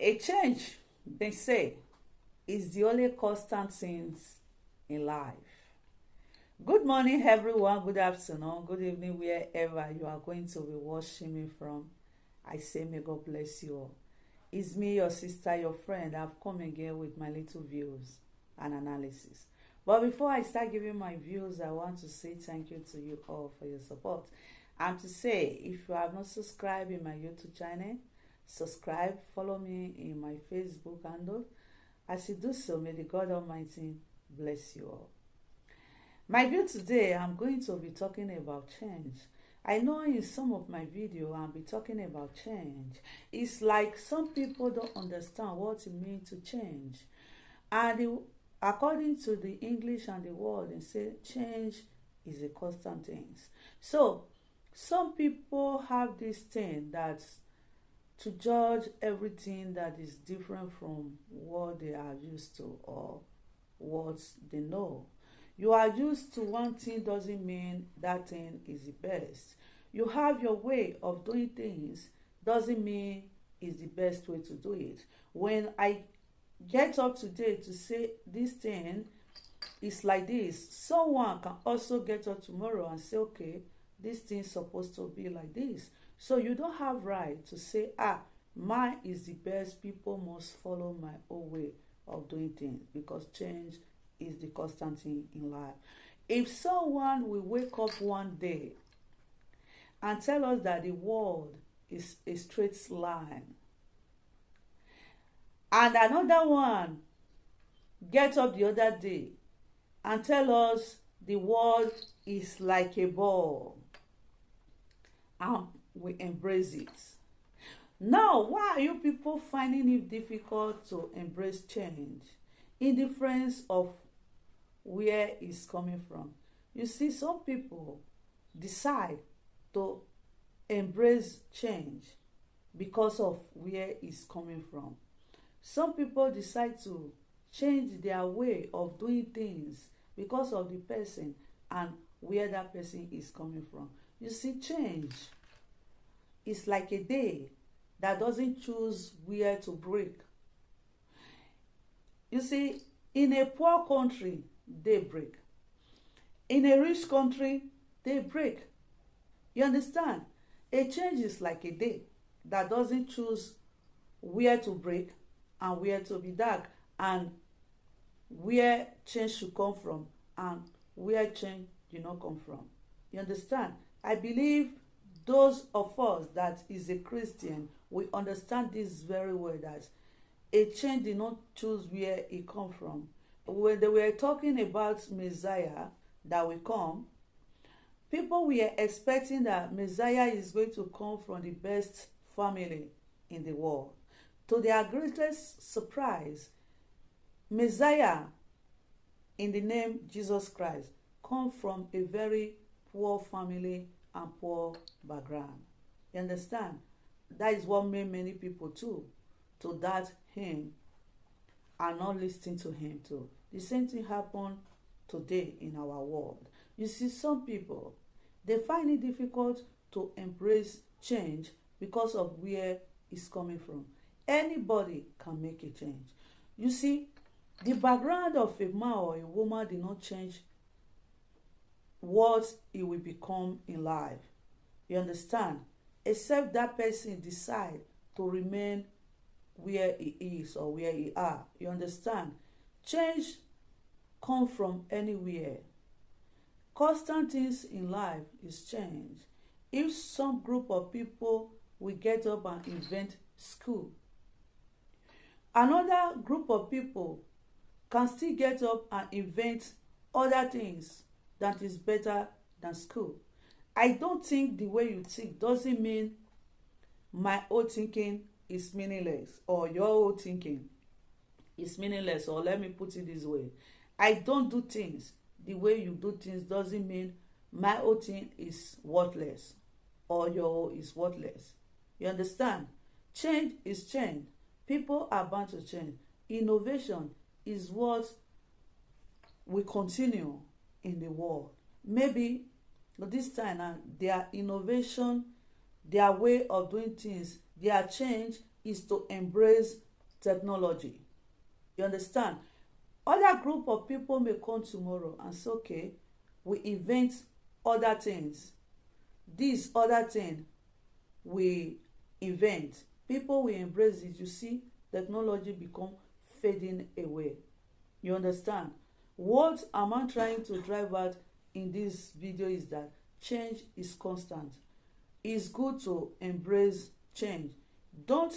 A change, they say, is the only constant thing in life. Good morning, everyone. Good afternoon. Good evening, wherever you are going to be watching me from. I say, may God bless you all. It's me, your sister, your friend. I've come again with my little views and analysis. But before I start giving my views, I want to say thank you to you all for your support. And to say, if you have not subscribed in my YouTube channel, subscribe, follow me in my Facebook handle. As you do so, may the God Almighty bless you all. My view today, I'm going to be talking about change. I know in some of my video, I'll be talking about change. It's like some people don't understand what it means to change. And according to the English and the world, they say change is a constant thing. So, some people have this thing that to judge everything that is different from what they are used to or what they know. You are used to one thing doesn't mean that thing is the best. You have your way of doing things doesn't mean it's the best way to do it. When I get up today to say this thing is like this, someone can also get up tomorrow and say, okay, this thing is supposed to be like this. So you don't have right to say, mine is the best, people must follow my own way of doing things, because change is the constant thing in life. If someone will wake up one day and tell us that the world is a straight line, and another one get up the other day and tell us the world is like a ball, and we embrace it. Now, why are you people finding it difficult to embrace change? Indifference of where it's coming from. You see, some people decide to embrace change because of where it's coming from. Some people decide to change their way of doing things because of the person and where that person is coming from. You see, change is like a day that doesn't choose where to break. You see, in a poor country, they break. In a rich country, they break. You understand? A change is like a day that doesn't choose where to break and where to be dark, and where change should come from and where change do not come from. You understand? I believe those of us that is a Christian, we understand this very well, that a change did not choose where it come from. When they were talking about Messiah that will come, people were expecting that Messiah is going to come from the best family in the world. To their greatest surprise, Messiah, in the name Jesus Christ, come from a very poor family and poor background. You understand? That is what made many people too to doubt him and not listen to him too. The same thing happened today in our world. You see, some people, they find it difficult to embrace change because of where it's coming from. Anybody can make a change. You see, the background of a man or a woman did not change what it will become in life. You understand? Except that person decide to remain where he is or where he are. You understand? Change comes from anywhere. Constant things in life is change. If some group of people will get up and invent school, another group of people can still get up and invent other things that is better than school. I don't think the way you think doesn't mean my own thinking is meaningless or your own thinking is meaningless, or let me put it this way. I don't do things the way you do things doesn't mean my own thing is worthless or your own is worthless. You understand? Change is change. People are bound to change. Innovation is what will continue in the world. Maybe this time now, their innovation, their way of doing things, their change is to embrace technology. You understand? Other group of people may come tomorrow and say, okay, we invent other things. This other thing we invent, people will embrace it. You see, technology become fading away. You understand? What am I trying to drive at in this video is that change is constant. It's good to embrace change. Don't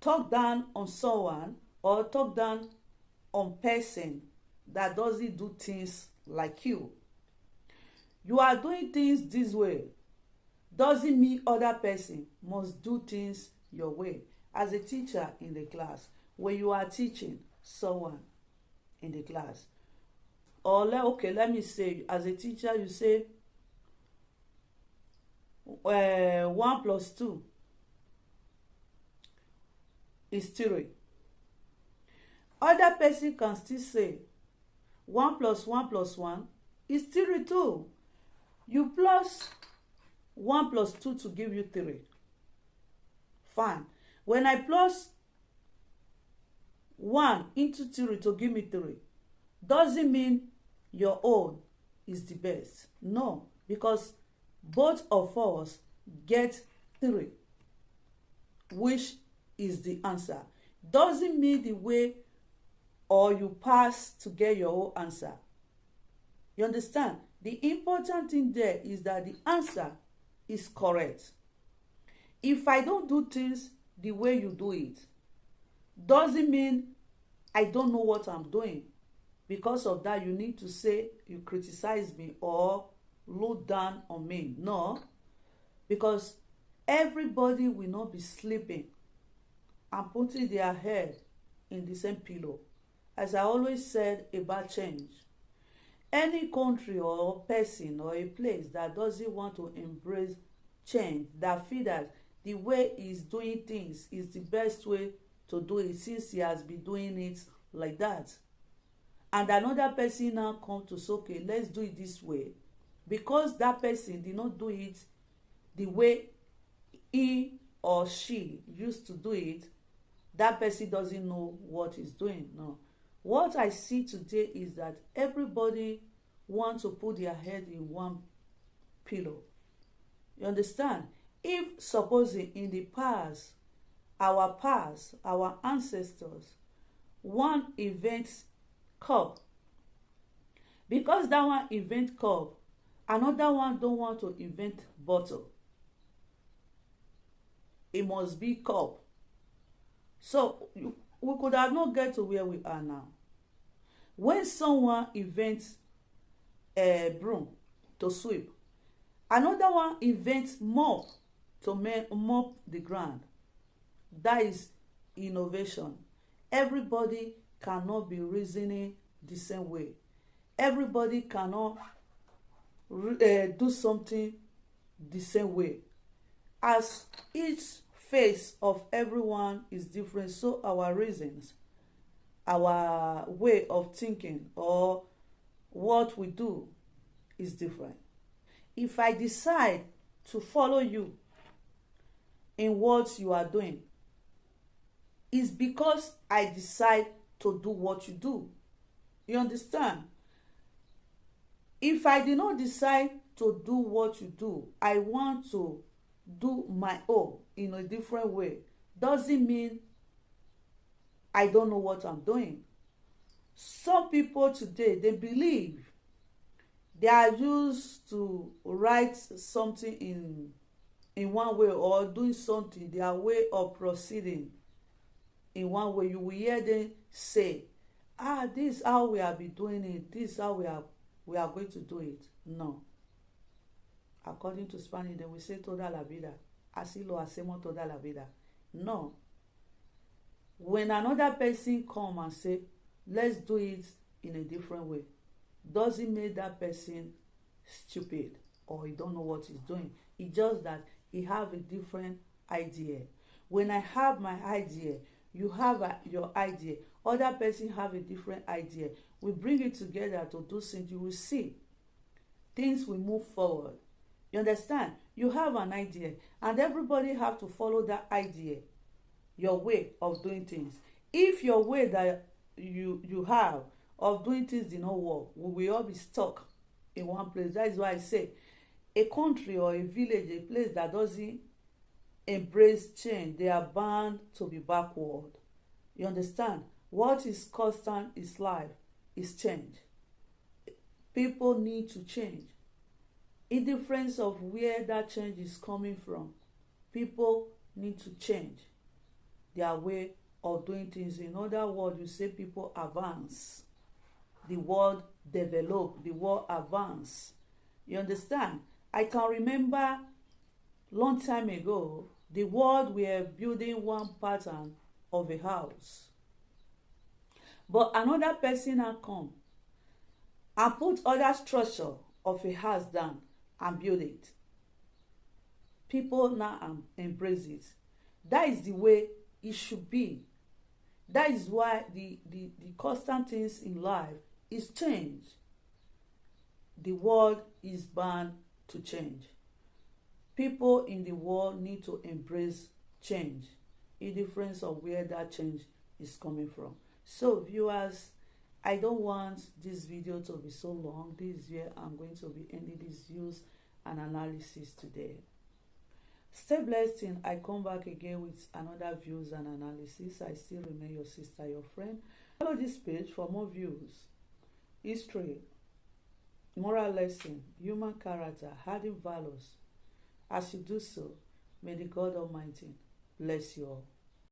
talk down on someone or talk down on person that doesn't do things like you. You are doing things this way doesn't mean other person must do things your way. As a teacher in the class, when you are teaching someone in the class, or let me say, as a teacher, you say 1 plus 2 is 3. Other person can still say 1 plus 1 plus 1 is 3 too. You plus 1 plus 2 to give you 3. Fine. When I plus 1 into 3 to give me 3, doesn't mean your own is the best. No, because both of us get 3, which is the answer. Doesn't mean the way or you pass to get your own answer. You understand? The important thing there is that the answer is correct. If I don't do things the way you do it, doesn't mean I don't know what I'm doing. Because of that, you need to say you criticize me or look down on me. No, because everybody will not be sleeping and putting their head in the same pillow. As I always said about change, any country or person or a place that doesn't want to embrace change, that feel that the way he's doing things is the best way to do it since he has been doing it like that, and another person now come to say, okay, let's do it this way, because that person did not do it the way he or she used to do it, that person doesn't know what he's doing. No. What I see today is that everybody wants to put their head in one pillow. You understand? If supposing in the past, our ancestors, one event cup, because that one invent cup, another one don't want to invent bottle. It must be cup. So we could have not get to where we are now. When someone invents a broom to sweep, another one invents mop to mop the ground. That is innovation. Everybody cannot be reasoning the same way. Everybody cannot do something the same way. As each face of everyone is different, so our reasons, our way of thinking, or what we do is different. If I decide to follow you in what you are doing, it's because I decide to do what you do. You understand? If I did not decide to do what you do, I want to do my own in a different way, doesn't mean I don't know what I'm doing. Some people today, they believe they are used to write something in one way, or doing something, their way of proceeding in one way. You will hear them say, this is how we have been doing it, this is how we are going to do it. No. According to Spanish, they will say toda la vida. Así lo hacemos toda la vida. No. When another person come and say, let's do it in a different way, doesn't make that person stupid or he don't know what he's doing. It's just that he have a different idea. When I have my idea, you have your idea, other person have a different idea. We bring it together to do things. You will see things will move forward. You understand? You have an idea and everybody have to follow that idea. your way of doing things. If your way that you have of doing things did not work, we will all be stuck in one place. That is why I say a country or a village, a place that doesn't embrace change, they are bound to be backward. You understand? What is constant is life, is change. People need to change. Indifference of where that change is coming from, people need to change their way of doing things. In other words, you say people advance. The world develop, the world advance. You understand? I can remember long time ago, the world were building one pattern of a house. But another person had come and put other structure of a house down and build it. People now embrace it. That is the way it should be. That is why the constant things in life is change. The world is bound to change. People in the world need to embrace change, indifference of where that change is coming from. So viewers, I don't want this video to be so long. This is where I'm going to be ending this views and analysis today. Stay blessed till I come back again with another views and analysis. I still remain your sister, your friend. Follow this page for more views, history, moral lesson, human character, adding values. As you do so, may the God Almighty bless you all.